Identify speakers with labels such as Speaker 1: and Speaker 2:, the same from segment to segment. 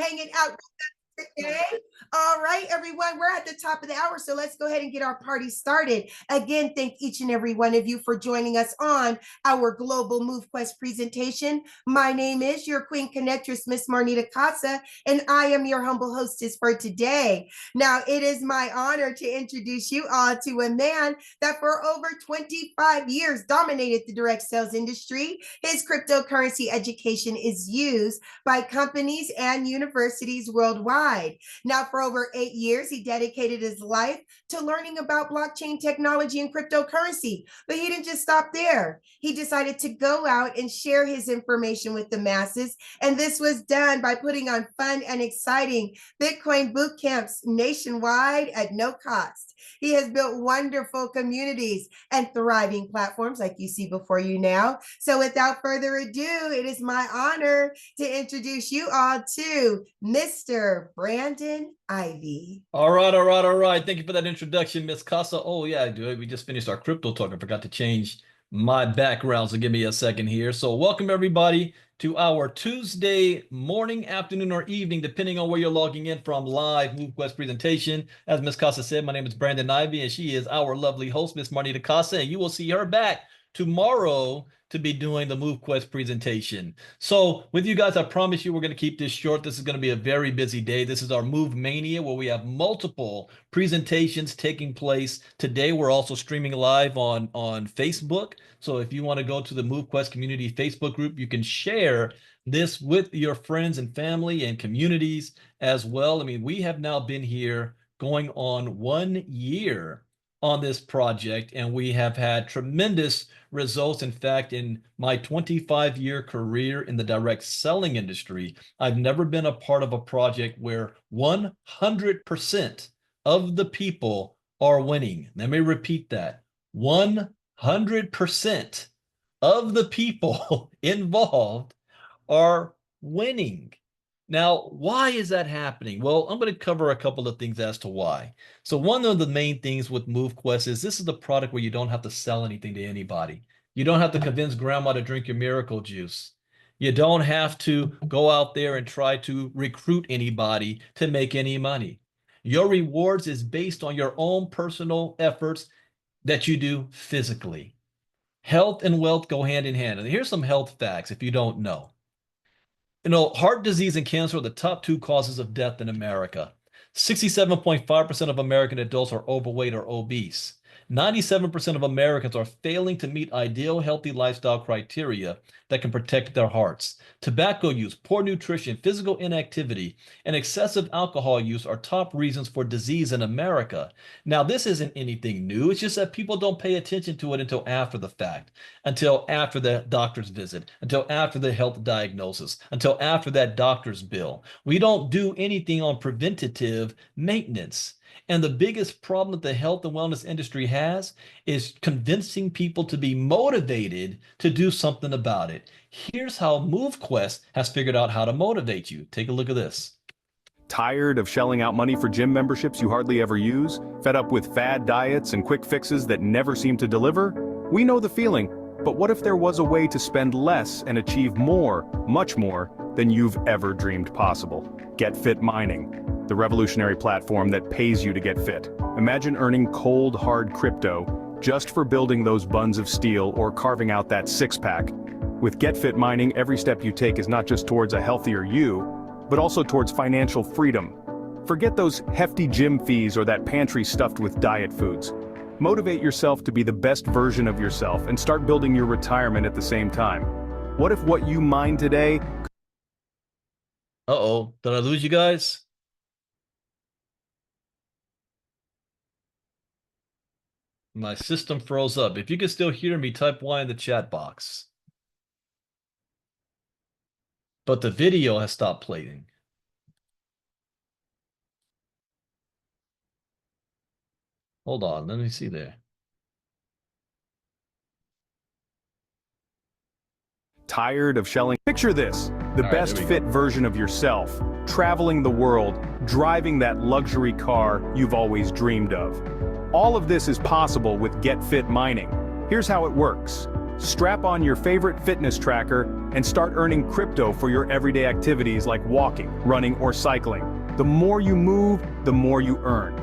Speaker 1: hanging out today. All right, everyone, we're at the top of the hour, so let's go ahead and get our party started. Again, thank each and every one of you for joining us on our global MoveQuest presentation. My name is your Queen Connectress, Miss Marnita Casa, and I am your humble hostess for today. Now, it is my honor to introduce you all to a man that for over 25 years dominated the direct sales industry. His cryptocurrency education is used by companies and universities worldwide. Now, for over 8 years, he dedicated his life to learning about blockchain technology and cryptocurrency. But he didn't just stop there. He decided to go out and share his information with the masses. And this was done by putting on fun and exciting Bitcoin boot camps nationwide at no cost. He has built wonderful communities and thriving platforms like you see before you now. So without further ado, it is my honor to introduce you all to Mr. Brandon Ivey.
Speaker 2: All right. Thank you for that introduction, Miss Casa. Oh yeah, dude, we just finished our crypto talk. I forgot to change my background, so give me a second here. So welcome everybody to our Tuesday morning, afternoon, or evening, depending on where you're logging in from, live MoveQuest presentation. As Miss Casa said, my name is Brandon Ivey, and she is our lovely host, Miss Marnita Casa, and you will see her back tomorrow to be doing the MoveQuest presentation. So with you guys, I promise you we're going to keep this short. This is going to be a very busy day. This is our Move Mania, where we have multiple presentations taking place. Today, we're also streaming live on Facebook. So if you want to go to the MoveQuest community Facebook group, you can share this with your friends and family and communities as well. I mean, we have now been here going on 1 year on this project, and we have had tremendous results. In fact, in my 25-year career in the direct selling industry, I've never been a part of a project where 100% of the people are winning. Let me repeat that. 100% of the people involved are winning. Now, why is that happening? Well, I'm going to cover a couple of things as to why. So one of the main things with MoveQuest is this is the product where you don't have to sell anything to anybody. You don't have to convince grandma to drink your miracle juice. You don't have to go out there and try to recruit anybody to make any money. Your rewards is based on your own personal efforts that you do physically. Health and wealth go hand in hand. And here's some health facts if you don't know. You know, heart disease and cancer are the top 2 causes of death in America. 67.5% of American adults are overweight or obese. 97% of Americans are failing to meet ideal healthy lifestyle criteria that can protect their hearts. Tobacco use, poor nutrition, physical inactivity, and excessive alcohol use are top reasons for disease in America. Now, this isn't anything new. It's just that people don't pay attention to it until after the fact, until after the doctor's visit, until after the health diagnosis, until after that doctor's bill. We don't do anything on preventative maintenance. And the biggest problem that the health and wellness industry has is convincing people to be motivated to do something about it. Here's how MoveQuest has figured out how to motivate you. Take a look at this.
Speaker 3: Tired of shelling out money for gym memberships you hardly ever use? Fed up with fad diets and quick fixes that never seem to deliver? We know the feeling, but what if there was a way to spend less and achieve more, much more, than you've ever dreamed possible? Get Fit Mining, the revolutionary platform that pays you to get fit. Imagine earning cold, hard crypto just for building those buns of steel or carving out that six-pack. With Get Fit Mining, every step you take is not just towards a healthier you, but also towards financial freedom. Forget those hefty gym fees or that pantry stuffed with diet foods. Motivate yourself to be the best version of yourself and start building your retirement at the same time. What if what you mine today...
Speaker 2: Uh-oh, did I lose you guys? My system froze up. If you can still hear me, type Y in the chat box. But the video has stopped playing. Hold on, let me see there.
Speaker 3: Tired of shelling? Picture this, the best fit version of yourself, traveling the world, driving that luxury car you've always dreamed of. All of this is possible with Get Fit Mining. Here's how it works. Strap on your favorite fitness tracker and start earning crypto for your everyday activities like walking, running, or cycling. The more you move, the more you earn.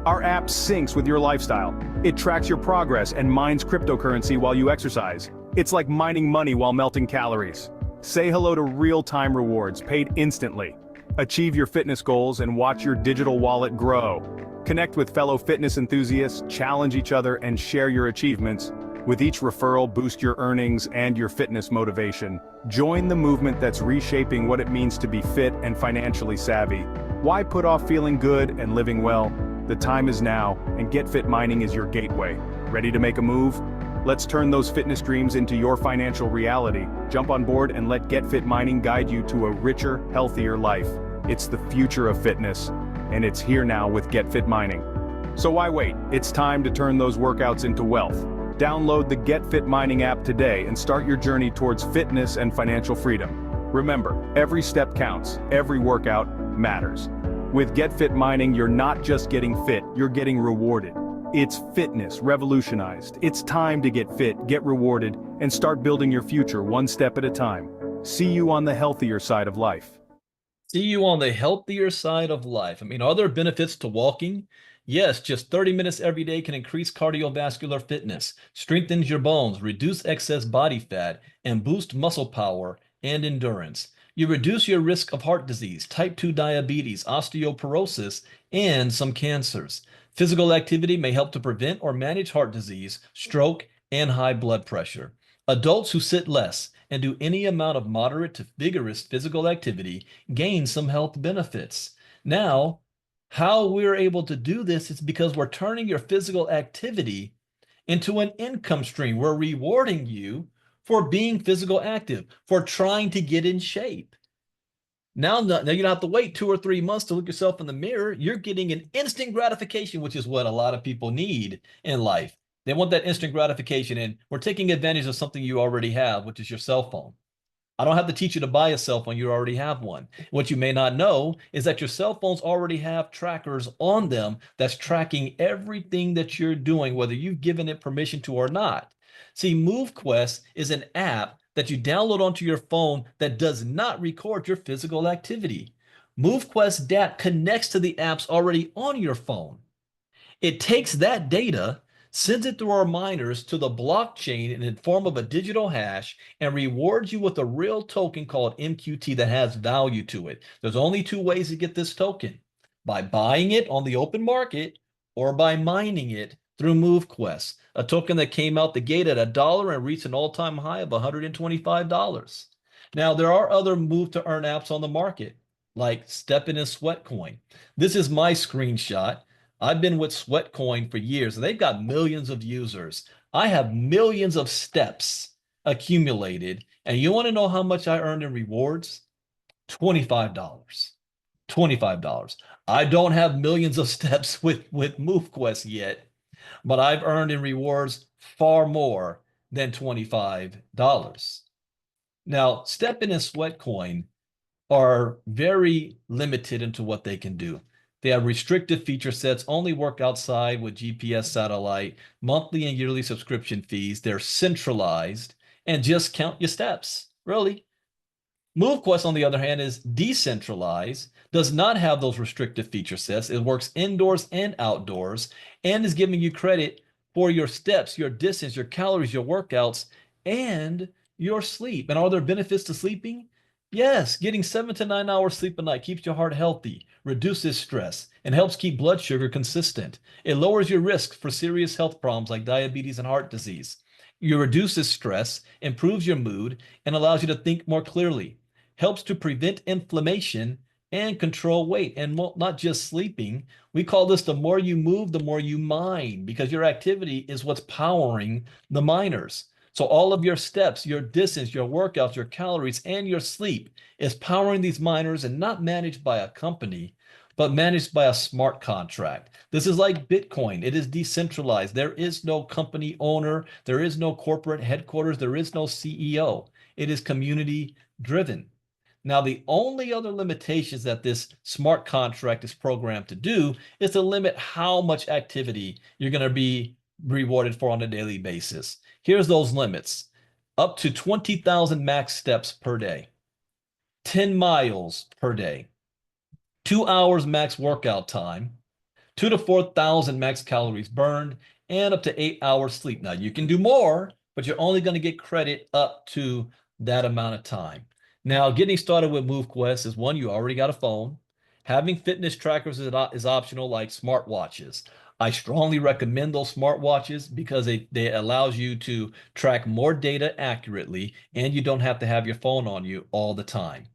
Speaker 3: Our app syncs with your lifestyle. It tracks your progress and mines cryptocurrency while you exercise. It's like mining money while melting calories. Say hello to real-time rewards paid instantly. Achieve your fitness goals and watch your digital wallet grow. Connect with fellow fitness enthusiasts, challenge each other, and share your achievements. With each referral, boost your earnings and your fitness motivation. Join the movement that's reshaping what it means to be fit and financially savvy. Why put off feeling good and living well? The time is now, and Get Fit Mining is your gateway. Ready to make a move? Let's turn those fitness dreams into your financial reality. Jump on board and let Get Fit Mining guide you to a richer, healthier life. It's the future of fitness, and it's here now with Get Fit Mining. So why wait? It's time to turn those workouts into wealth. Download the Get Fit Mining app today and start your journey towards fitness and financial freedom. Remember, every step counts, every workout matters. With Get Fit Mining, you're not just getting fit, you're getting rewarded. It's fitness revolutionized. It's time to get fit, get rewarded, and start building your future one step at a time. See you on the healthier side of life.
Speaker 2: See you on the healthier side of life. I mean, are there benefits to walking? Yes, just 30 minutes every day can increase cardiovascular fitness, strengthens your bones, reduce excess body fat, and boost muscle power and endurance. You reduce your risk of heart disease, type 2 diabetes, osteoporosis, and some cancers. Physical activity may help to prevent or manage heart disease, stroke, and high blood pressure. Adults who sit less and do any amount of moderate to vigorous physical activity gain some health benefits. Now, how we're able to do this is because we're turning your physical activity into an income stream. We're rewarding you for being physical active, for trying to get in shape. Now you don't have to wait 2 or 3 months to look yourself in the mirror. You're getting an instant gratification, which is what a lot of people need in life. They want that instant gratification, and we're taking advantage of something you already have, which is your cell phone. I don't have to teach you to buy a cell phone. You already have one. What you may not know is that your cell phones already have trackers on them that's tracking everything that you're doing, whether you've given it permission to or not. See, MoveQuest is an app that you download onto your phone that does not record your physical activity. MoveQuest data connects to the apps already on your phone. It takes that data, sends it through our miners to the blockchain in the form of a digital hash, and rewards you with a real token called MQT that has value to it. There's only 2 ways to get this token: by buying it on the open market or by mining it through MoveQuest, a token that came out the gate at $1 and reached an all-time high of $125. Now, there are other move to earn apps on the market, like Steppin' and Sweatcoin. This is my screenshot. I've been with Sweatcoin for years, and they've got millions of users. I have millions of steps accumulated, and you want to know how much I earned in rewards? $25. $25. I don't have millions of steps with MoveQuest yet, but I've earned in rewards far more than $25. Now, Steppin' and Sweatcoin are very limited into what they can do. They have restrictive feature sets, only work outside with GPS satellite, monthly and yearly subscription fees. They're centralized and just count your steps, really. MoveQuest, on the other hand, is decentralized, does not have those restrictive feature sets. It works indoors and outdoors, and is giving you credit for your steps, your distance, your calories, your workouts, and your sleep. And are there benefits to sleeping? Yes, getting 7 to 9 hours sleep a night keeps your heart healthy, reduces stress, and helps keep blood sugar consistent. It lowers your risk for serious health problems like diabetes and heart disease. It reduces stress, improves your mood, and allows you to think more clearly. Helps to prevent inflammation and control weight. And not just sleeping. We call this the more you move, the more you mine, because your activity is what's powering the miners. So all of your steps, your distance, your workouts, your calories, and your sleep is powering these miners, and not managed by a company, but managed by a smart contract. This is like Bitcoin. It is decentralized. There is no company owner. There is no corporate headquarters. There is no CEO. It is community driven. Now, the only other limitations that this smart contract is programmed to do is to limit how much activity you're going to be rewarded for on a daily basis. Here's those limits. up to 20,000 max steps per day, 10 miles per day, 2 hours max workout time, 2 to 4,000 max calories burned, and up to 8 hours sleep. Now you can do more, but you're only going to get credit up to that amount of time. Now, getting started with MoveQuest is one, you already got a phone. Having fitness trackers is optional, like smartwatches. I strongly recommend those smartwatches because they allows you to track more data accurately, and you don't have to have your phone on you all the time.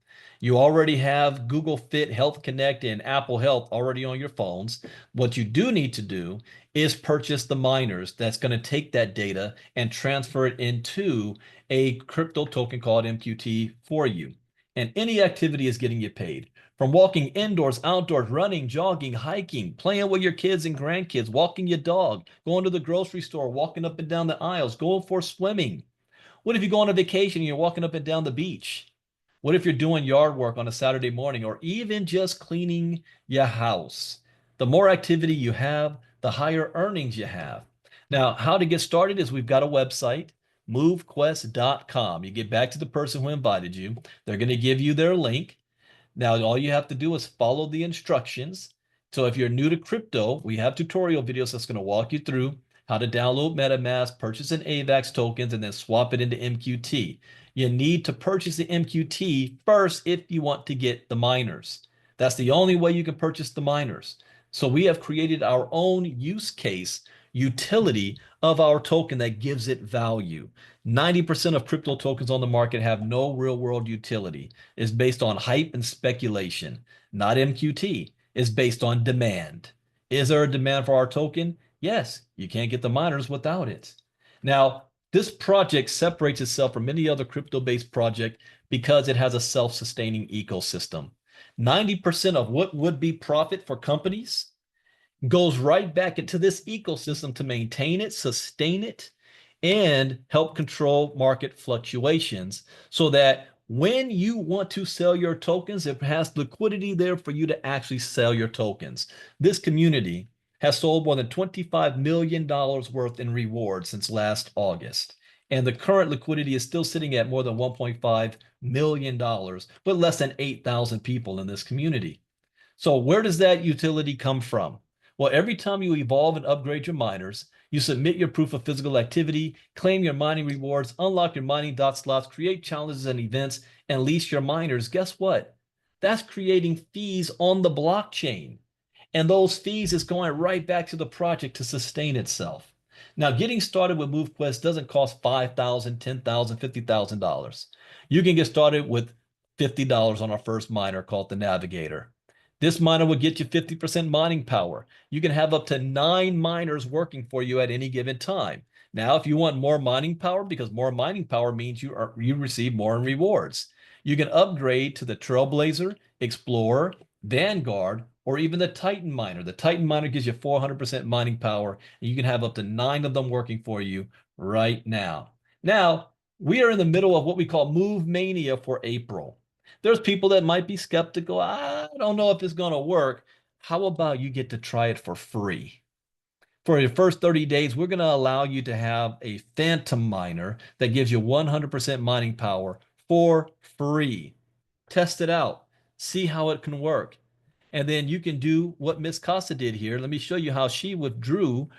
Speaker 2: You already have Google Fit, Health Connect, and Apple Health already on your phones. What you do need to do is purchase the miners that's going to take that data and transfer it into a crypto token called MQT for you. And any activity is getting you paid. From walking indoors, outdoors, running, jogging, hiking, playing with your kids and grandkids, walking your dog, going to the grocery store, walking up and down the aisles, going for swimming. What if you go on a vacation and you're walking up and down the beach? What if you're doing yard work on a Saturday morning, or even just cleaning your house? The more activity you have, the higher earnings you have. Now, how to get started is we've got a website, movequest.com. You get back to the person who invited you. They're going to give you their link. Now, all you have to do is follow the instructions. So if you're new to crypto, we have tutorial videos that's going to walk you through how to download MetaMask, purchase an AVAX tokens, and then swap it into MQT. You need to purchase the MQT first if you want to get the miners. That's the only way you can purchase the miners. So we have created our own use case utility of our token that gives it value. 90% of crypto tokens on the market have no real world utility. It's based on hype and speculation, not MQT. It's based on demand. Is there a demand for our token? Yes, you can't get the miners without it. Now, this project separates itself from any other crypto-based project because it has a self-sustaining ecosystem. 90% of what would be profit for companies goes right back into this ecosystem to maintain it, sustain it, and help control market fluctuations so that when you want to sell your tokens, it has liquidity there for you to actually sell your tokens. This community has sold more than $25 million worth in rewards since last August. And the current liquidity is still sitting at more than $1.5 million, but less than 8,000 people in this community. So where does that utility come from? Well, every time you evolve and upgrade your miners, you submit your proof of physical activity, claim your mining rewards, unlock your mining dot slots, create challenges and events, and lease your miners. Guess what? That's creating fees on the blockchain. And those fees is going right back to the project to sustain itself. Now, getting started with MoveQuest doesn't cost $5,000, $10,000, $50,000. You can get started with $50 on our first miner called the Navigator. This miner will get you 50% mining power. You can have up to 9 miners working for you at any given time. Now, if you want more mining power, because more mining power means you receive more in rewards, you can upgrade to the Trailblazer, Explorer, Vanguard, or even the Titan miner. The Titan miner gives you 400% mining power, and you can have up to 9 of them working for you right now. Now, we are in the middle of what we call Move Mania for April. There's people that might be skeptical. I don't know if it's going to work. How about you get to try it for free? For your first 30 days, we're going to allow you to have a phantom miner that gives you 100% mining power for free. Test it out. See how it can work. And then you can do what Miss Costa did here. Let me show you how she withdrew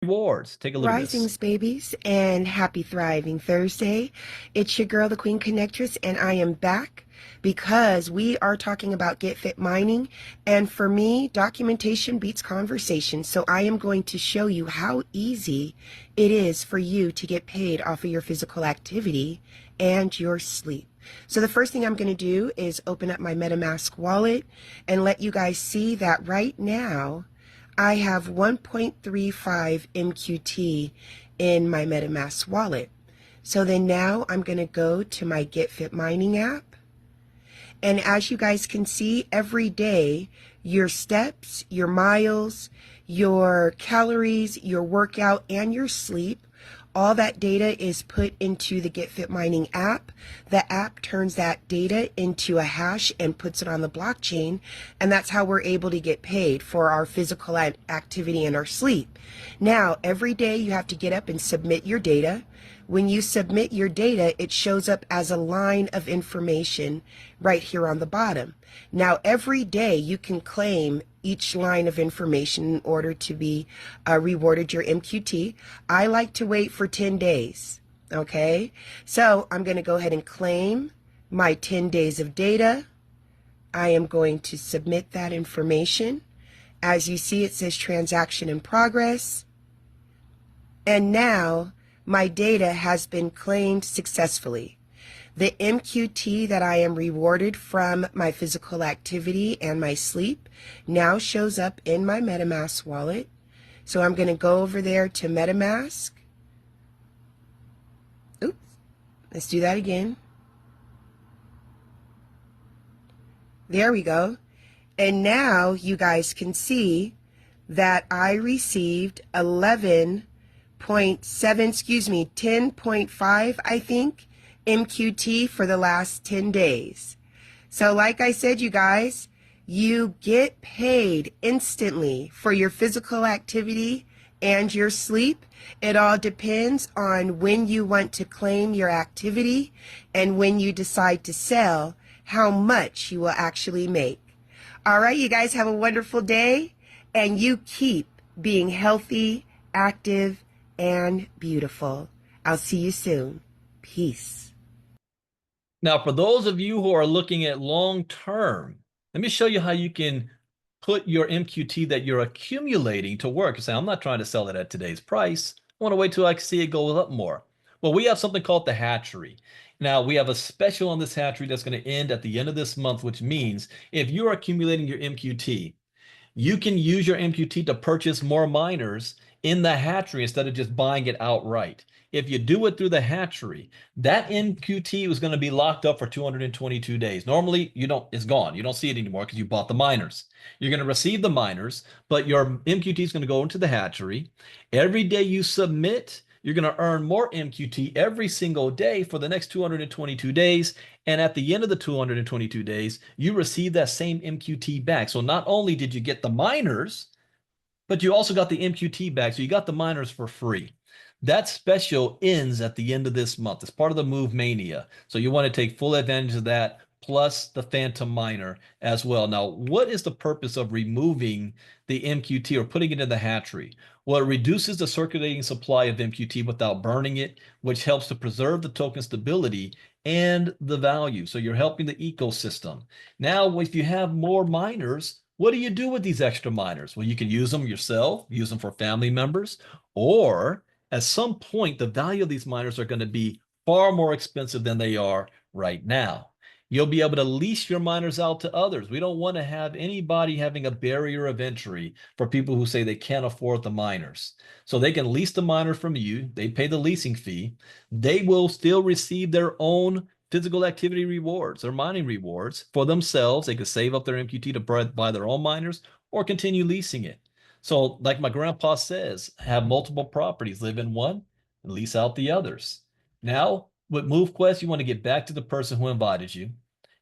Speaker 2: rewards. Take a look at this.
Speaker 4: Risings, babies, and happy Thriving Thursday. It's your girl, the Queen Connectress, and I am back because we are talking about Get Fit Mining. And for me, documentation beats conversation. So I am going to show you how easy it is for you to get paid off of your physical activity and your sleep. So the first thing I'm going to do is open up my MetaMask wallet and let you guys see that right now I have 1.35 MQT in my MetaMask wallet. So then now I'm going to go to my Get Fit Mining app. And as you guys can see, every day, your steps, your miles, your calories, your workout, and your sleep All that data is put into the Get Fit Mining app. The app turns that data into a hash and puts it on the blockchain, and that's how we're able to get paid for our physical activity and our sleep. Now, every day you have to get up and submit your data. When you submit your data, it shows up as a line of information right here on the bottom. Now, every day you can claim each line of information in order to be rewarded your MQT. I like to wait for 10 days, okay? So I'm going to go ahead and claim my 10 days of data. I am going to submit that information. As you see, it says transaction in progress. And now my data has been claimed successfully. The MQT that I am rewarded from my physical activity and my sleep now shows up in my MetaMask wallet. So I'm going to go over there to MetaMask. Oops, let's do that again. There we go. And now you guys can see that I received 10.5, I think, MQT for the last 10 days. So like I said, you guys, you get paid instantly for your physical activity and your sleep. It all depends on when you want to claim your activity and when you decide to sell, how much you will actually make. All right, you guys have a wonderful day, and you keep being healthy, active, and beautiful. I'll see you soon. Peace.
Speaker 2: Now, for those of you who are looking at long term, let me show you how you can put your MQT that you're accumulating to work. You say, I'm not trying to sell it at today's price. I want to wait till I can see it go up more. Well, we have something called the hatchery. Now, we have a special on this hatchery that's going to end at the end of this month, which means if you're accumulating your MQT, you can use your MQT to purchase more miners in the hatchery instead of just buying it outright. If you do it through the hatchery, that MQT was going to be locked up for 222 days. Normally, it's gone. You don't see it anymore because you bought the miners. You're going to receive the miners, but your MQT is going to go into the hatchery. Every day you submit, you're going to earn more MQT every single day for the next 222 days. And at the end of the 222 days, you receive that same MQT back. So not only did you get the miners, but you also got the MQT back. So you got the miners for free. That special ends at the end of this month. It's part of the Move Mania. So you want to take full advantage of that, plus the Phantom Miner as well. Now, what is the purpose of removing the MQT or putting it in the hatchery? Well, it reduces the circulating supply of MQT without burning it, which helps to preserve the token stability and the value. So you're helping the ecosystem. Now, if you have more miners, what do you do with these extra miners? Well, you can use them yourself, use them for family members, or at some point, the value of these miners are going to be far more expensive than they are right now. You'll be able to lease your miners out to others. We don't want to have anybody having a barrier of entry for people who say they can't afford the miners. So they can lease the miners from you. They pay the leasing fee. They will still receive their own physical activity rewards, their mining rewards for themselves. They could save up their MQT to buy their own miners or continue leasing it. So like my grandpa says, have multiple properties, live in one and lease out the others. Now with MoveQuest, you want to get back to the person who invited you,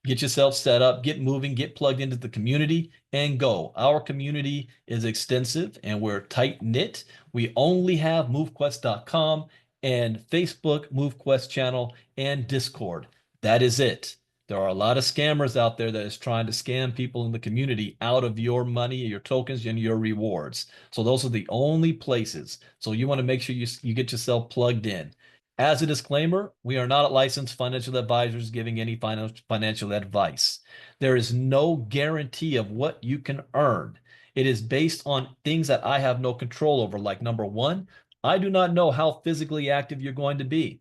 Speaker 2: get yourself set up, get moving, get plugged into the community and go. Our community is extensive and we're tight knit. We only have MoveQuest.com and Facebook MoveQuest channel and Discord. That is it. There are a lot of scammers out there that is trying to scam people in the community out of your money, your tokens, and your rewards. So those are the only places. So you want to make sure you get yourself plugged in. As a disclaimer, we are not licensed financial advisors giving any financial advice. There is no guarantee of what you can earn. It is based on things that I have no control over. Like number one, I do not know how physically active you're going to be.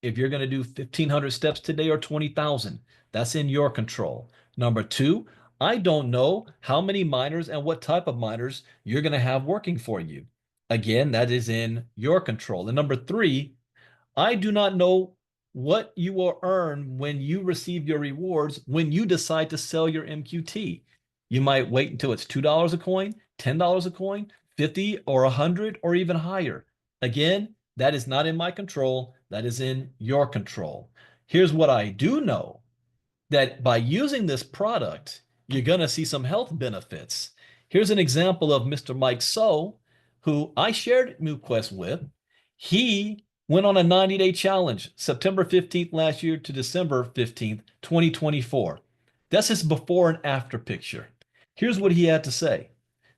Speaker 2: If you're going to do 1,500 steps today or 20,000, that's in your control. Number two, I don't know how many miners and what type of miners you're going to have working for you. Again, that is in your control. And number three, I do not know what you will earn when you receive your rewards when you decide to sell your MQT. You might wait until it's $2 a coin, $10 a coin, 50 or 100 or even higher. Again, That is not in my control. That is in your control. Here's what I do know, that by using this product, you're going to see some health benefits. Here's an example of Mr. Mike So, who I shared MoveQuest with. He went on a 90-day challenge, September 15th last year to December 15th, 2024. That's his before and after picture. Here's what he had to say.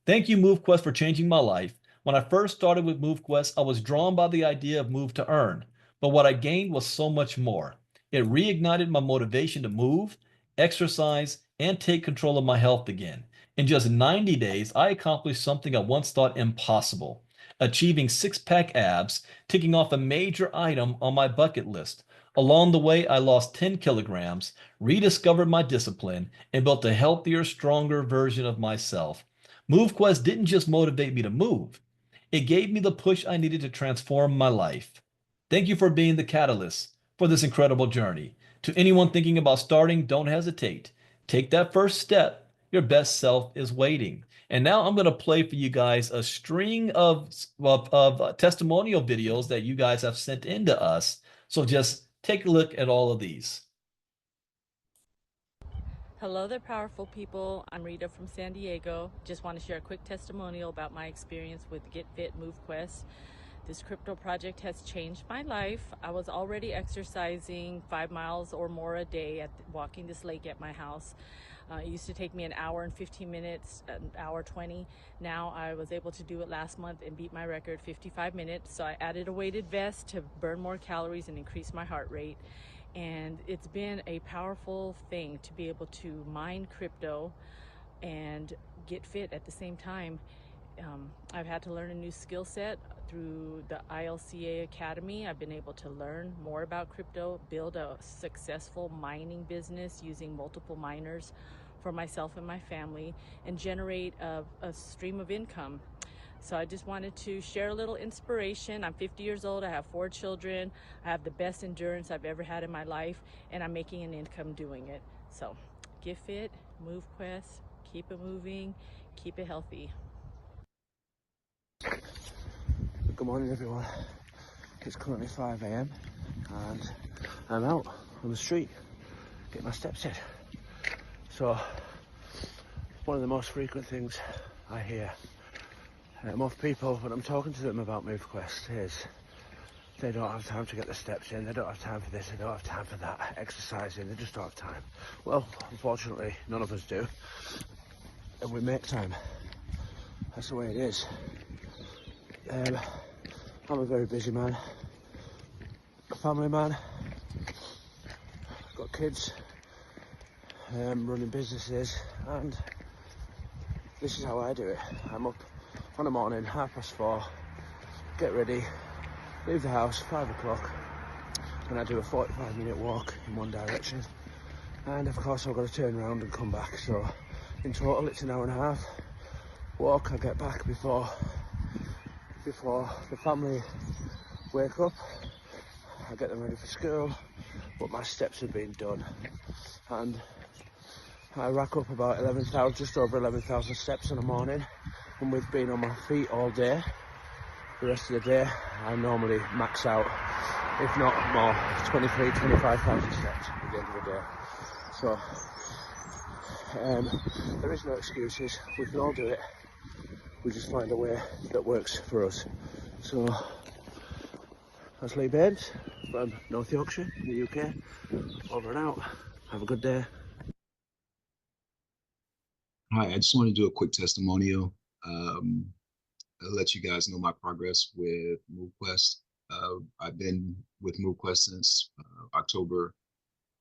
Speaker 2: Thank you, MoveQuest, for changing my life. When I first started with MoveQuest, I was drawn by the idea of move to earn, but what I gained was so much more. It reignited my motivation to move, exercise, and take control of my health again. In just 90 days, I accomplished something I once thought impossible, achieving six-pack abs, ticking off a major item on my bucket list. Along the way, I lost 10 kilograms, rediscovered my discipline, and built a healthier, stronger version of myself. MoveQuest didn't just motivate me to move. It gave me the push I needed to transform my life. Thank you for being the catalyst for this incredible journey. To anyone thinking about starting, don't hesitate. Take that first step. Your best self is waiting. And now I'm going to play for you guys a string of testimonial videos that you guys have sent in to us. So just take a look at all of these.
Speaker 5: Hello there, powerful people. I'm Rita from San Diego. Just want to share a quick testimonial about my experience with Get Fit MoveQuest. This crypto project has changed my life. I was already exercising 5 miles or more a day, walking this lake at my house. It used to take me an hour and 15 minutes, an hour 20. Now I was able to do it last month and beat my record, 55 minutes. So I added a weighted vest to burn more calories and increase my heart rate. And it's been a powerful thing to be able to mine crypto and get fit at the same time. I've had to learn a new skill set through the ILCA Academy. I've been able to learn more about crypto, build a successful mining business using multiple miners for myself and my family, and generate a stream of income. So I just wanted to share a little inspiration. I'm 50 years old, I have 4 children, I have the best endurance I've ever had in my life, and I'm making an income doing it. So get fit, MoveQuest, keep it moving, keep it healthy.
Speaker 6: Good morning, everyone. It's currently 5 a.m. and I'm out on the street getting my steps in. So one of the most frequent things I hear of people when I'm talking to them about MoveQuest is they don't have time to get the steps in, they don't have time for this, they don't have time for that, exercising, they just don't have time. Well, unfortunately, none of us do, and we make time. That's the way it is. I'm a very busy man, a family man, got kids, running businesses, and this is how I do it. I'm up on the morning, 4:30, get ready, leave the house, 5 o'clock, and I do a 45-minute walk in one direction, and of course I've got to turn around and come back, so in total it's an hour and a half walk. I get back before the family wake up, I get them ready for school, but my steps have been done, and I rack up about 11,000, just over 11,000 steps in the morning, and with being on my feet all day, the rest of the day, I normally max out, if not more, 25,000 steps at the end of the day. So, there is no excuses, we can all do it, we just find a way that works for us. So, that's Lee Baines from North Yorkshire, in the UK, over and out, have a good day.
Speaker 7: Hi, I just want to do a quick testimonial. I'll let you guys know my progress with MoveQuest. I've been with MoveQuest since October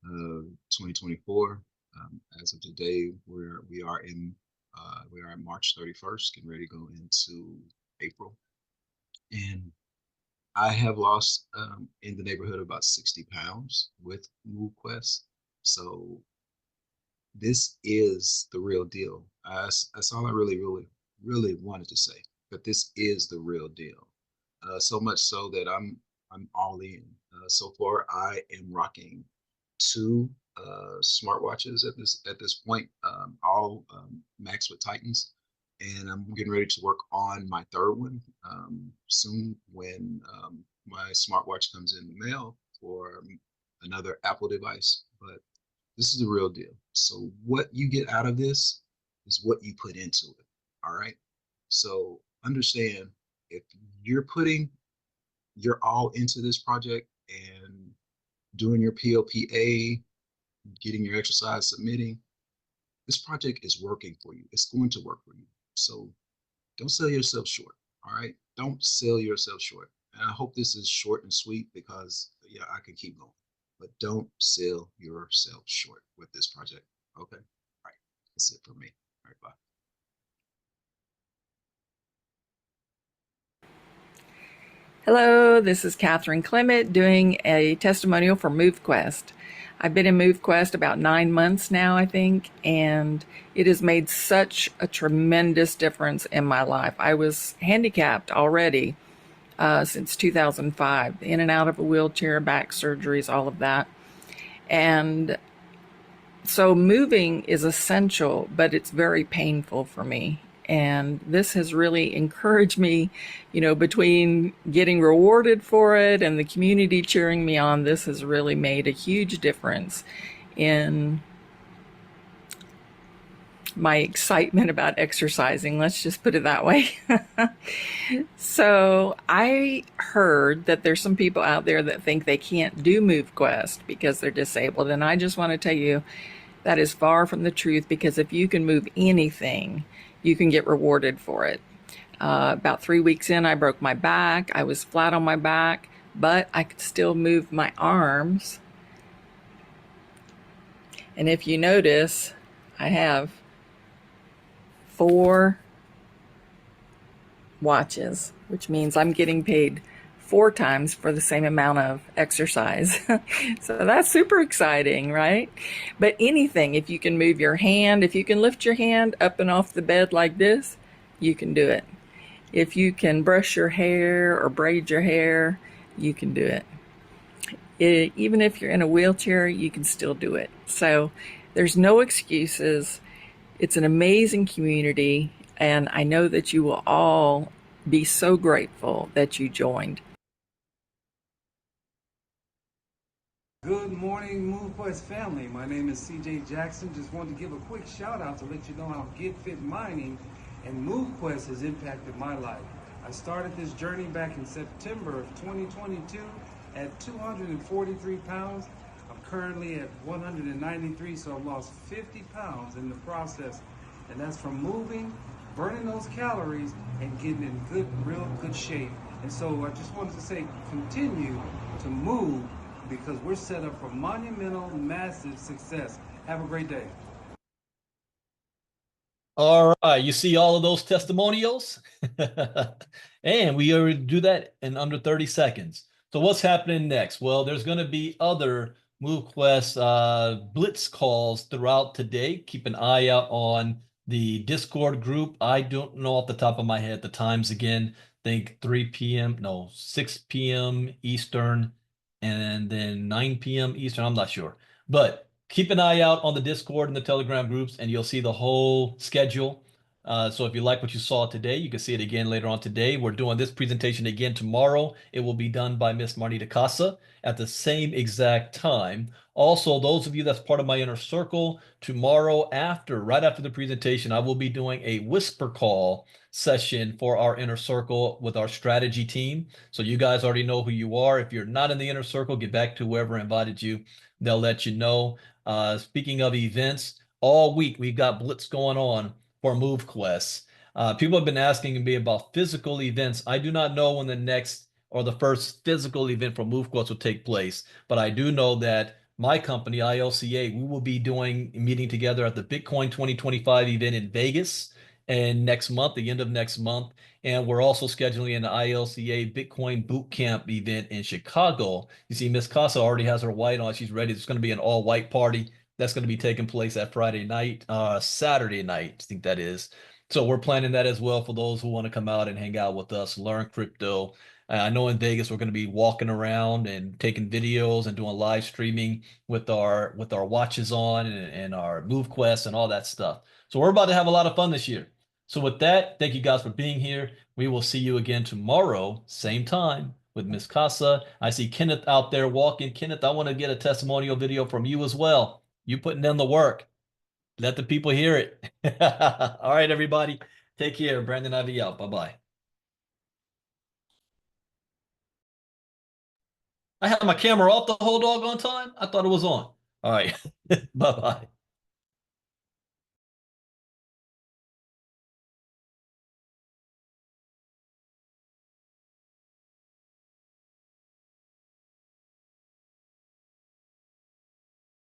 Speaker 7: 2024. As of today, we are at March 31st, getting ready to go into April, and I have lost in the neighborhood of about 60 pounds with MoveQuest. So this is the real deal. That's all I really wanted to say. But this is the real deal. So much so that I'm all in. So far, I am rocking 2 smartwatches at this point, all Max with Titans, and I'm getting ready to work on my 3rd one soon when my smartwatch comes in the mail or another Apple device, but this is the real deal. So what you get out of this is what you put into it. All right. So understand, if you're putting your all into this project and doing your POPA, getting your exercise, submitting, this project is working for you. It's going to work for you. So don't sell yourself short. All right. Don't sell yourself short. And I hope this is short and sweet because yeah, I can keep going. But don't sell yourself short with this project. Okay. All right. That's it for me. All right. Bye.
Speaker 8: Hello, this is Catherine Clement doing a testimonial for MoveQuest. I've been in MoveQuest about 9 months now, I think, and it has made such a tremendous difference in my life. I was handicapped already since 2005, in and out of a wheelchair, back surgeries, all of that. And so moving is essential, but it's very painful for me. And this has really encouraged me, between getting rewarded for it and the community cheering me on. This has really made a huge difference in my excitement about exercising. Let's just put it that way. So I heard that there's some people out there that think they can't do MoveQuest because they're disabled. And I just want to tell you that is far from the truth, because if you can move anything, you can get rewarded for it. About 3 weeks in, I broke my back. I was flat on my back, but I could still move my arms. And if you notice, I have 4 watches, which means I'm getting paid 4 times for the same amount of exercise. So that's super exciting, right? But anything, if you can move your hand, if you can lift your hand up and off the bed like this, you can do it. If you can brush your hair or braid your hair, you can do it. Even if you're in a wheelchair, you can still do it. So there's no excuses. It's an amazing community, and I know that you will all be so grateful that you joined.
Speaker 9: Good morning, MoveQuest family. My name is CJ Jackson. Just wanted to give a quick shout out to let you know how Get Fit Mining and MoveQuest has impacted my life. I started this journey back in September of 2022 at 243 pounds. I'm currently at 193, so I've lost 50 pounds in the process. And that's from moving, burning those calories, and getting in real good shape. And so I just wanted to say, continue to move, because we're set up for monumental, massive success. Have a great day.
Speaker 2: All right, you see all of those testimonials? And we already do that in under 30 seconds. So what's happening next? Well, there's going to be other MoveQuest blitz calls throughout today. Keep an eye out on the Discord group. I don't know off the top of my head the times again. Think 3 p.m. No, 6 p.m. Eastern, and then 9 p.m. Eastern. I'm not sure. But keep an eye out on the Discord and the Telegram groups, and you'll see the whole schedule. So if you like what you saw today, you can see it again later on today. We're doing this presentation again tomorrow. It will be done by Miss Marnita Casa at the same exact time. Also, those of you that's part of my inner circle, tomorrow right after the presentation, I will be doing a whisper call session for our inner circle with our strategy team. So you guys already know who you are. If you're not in the inner circle, get back to whoever invited you. They'll let you know. Speaking of events, all week we've got blitz going on for MoveQuest. People have been asking me about physical events. I do not know when the next or the first physical event for MoveQuest will take place, but I do know that my company, ILCA, we will be meeting together at the Bitcoin 2025 event in Vegas and next month, the end of next month. And we're also scheduling an ILCA Bitcoin Bootcamp event in Chicago. You see, Miss Casa already has her white on. She's ready. It's going to be an all-white party. That's going to be taking place that Saturday night, I think that is. So we're planning that as well for those who want to come out and hang out with us, learn crypto. I know in Vegas we're going to be walking around and taking videos and doing live streaming with our watches on and our MoveQuest and all that stuff. So we're about to have a lot of fun this year. So with that, thank you guys for being here. We will see you again tomorrow, same time, with Miss Casa. I see Kenneth out there walking. Kenneth, I want to get a testimonial video from you as well. You putting in the work. Let the people hear it. All right, everybody. Take care. Brandon Ivey out. Bye-bye. I had my camera off the whole doggone time. I thought it was on. All right. Bye-bye.